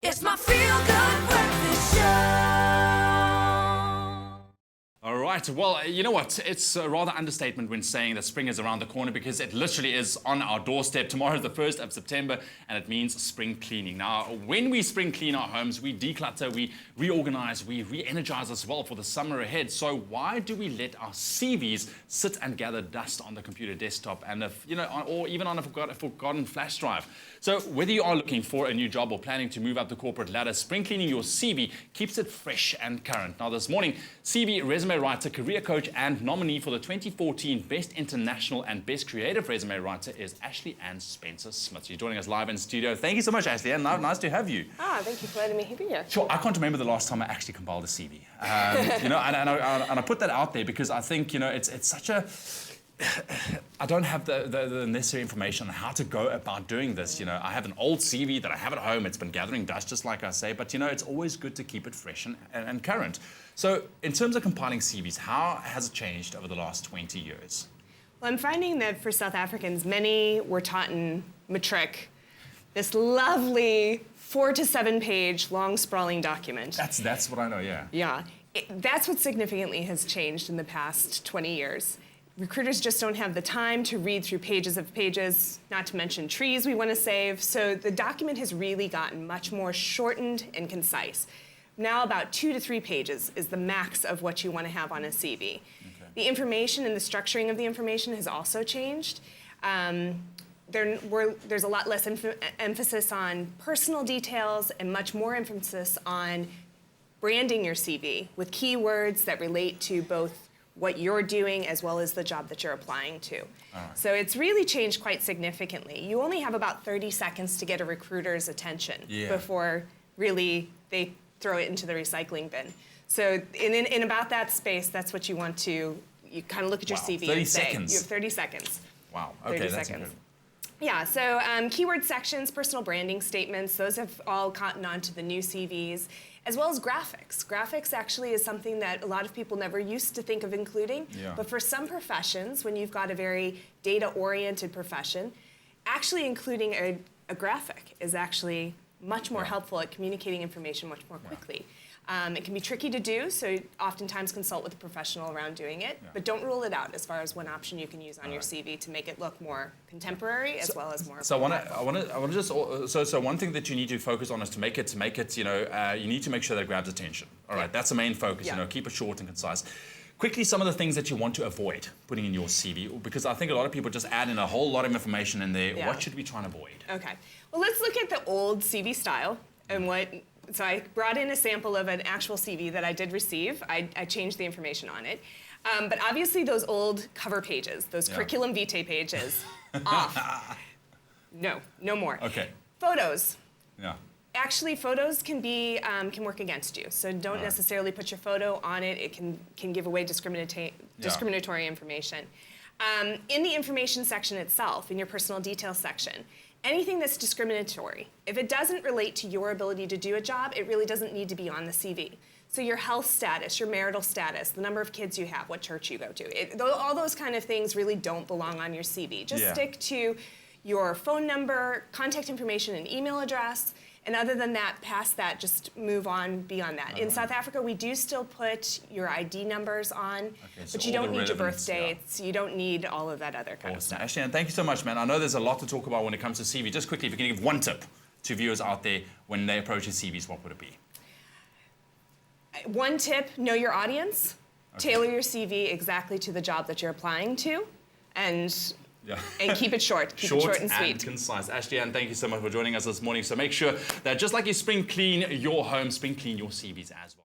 It's my feel-good breakfast show. All right, well, you know what? It's a rather understatement when saying that spring is around the corner because it literally is on our doorstep. Tomorrow is the 1st of September and it means spring cleaning. Now, when we spring clean our homes, we declutter, we reorganize, we re-energize as well for the summer ahead. So why do we let our CVs sit and gather dust on the computer desktop and or even on a forgotten flash drive? So whether you are looking for a new job or planning to move up the corporate ladder, spring cleaning your CV keeps it fresh and current. Now this morning, CV resume writer, career coach, and nominee for the 2014 Best International and Best Creative Resume Writer is Leigh-Anne Smith. You're joining us live in studio. Thank you so much, Ashley, and nice to have you. Thank you for letting me be here. Sure, I can't remember the last time I actually compiled a CV. And I put that out there because I think, it's such a... I don't have the necessary information on how to go about doing this. I have an old CV that I have at home. It's been gathering dust, just like I say, but it's always good to keep it fresh and current. So in terms of compiling CVs, how has it changed over the last 20 years? Well, I'm finding that for South Africans, many were taught in matric, this lovely 4 to 7 page long sprawling document. That's what I know, yeah. Yeah, that's what significantly has changed in the past 20 years. Recruiters just don't have the time to read through pages of pages, not to mention trees we want to save. So the document has really gotten much more shortened and concise. Now about 2 to 3 pages is the max of what you want to have on a CV. Okay. The information and the structuring of the information has also changed. There's a lot less emphasis on personal details and much more emphasis on branding your CV with keywords that relate to both what you're doing as well as the job that you're applying to. Right. So it's really changed quite significantly. You only have about 30 seconds to get a recruiter's attention before really they throw it into the recycling bin. So in about that space, that's what you want to, you kind of look at your CV 30 and say, seconds. You have 30 seconds. Wow, okay, 30 that's seconds. incredible. Yeah, so keyword sections, personal branding statements, those have all gotten onto the new CVs, as well as graphics. Graphics actually is something that a lot of people never used to think of including, but for some professions, when you've got a very data-oriented profession, actually including a graphic is actually much more helpful at communicating information much more quickly. It can be tricky to do, so oftentimes consult with a professional around doing it, but don't rule it out as far as one option you can use on your CV to make it look more contemporary as well as more. So I want to just so one thing that you need to focus on is to make it you need to make sure that it grabs attention. All right, that's the main focus. Keep it short and concise. Quickly, some of the things that you want to avoid putting in your CV, because I think a lot of people just add in a whole lot of information in there. What should we try and avoid? Okay, well, let's look at the old CV style and what. So I brought in a sample of an actual CV that I did receive. I changed the information on it. But obviously those old cover pages, those curriculum vitae pages, off. No more. Okay. Photos. Yeah. Actually, photos can work against you. So don't necessarily put your photo on it. It can give away discriminatory information. In the information section itself, in your personal details section, anything that's discriminatory, if it doesn't relate to your ability to do a job, it really doesn't need to be on the CV. So your health status, your marital status, the number of kids you have, what church you go to, all those kind of things really don't belong on your CV. Just stick to your phone number, contact information, and email address. And other than that, past that, just move on beyond that. In South Africa, we do still put your ID numbers on, but you don't need your birth dates. You don't need all of that other kind of stuff. Ashley, thank you so much, man. I know there's a lot to talk about when it comes to CV. Just quickly, if you can give one tip to viewers out there when they approach your CVs, what would it be? One tip, know your audience. Tailor your CV exactly to the job that you're applying to, and keep it short. Keep it short and sweet. And concise. Leigh-Anne, thank you so much for joining us this morning. So make sure that just like you spring clean your home, spring clean your CVs as well.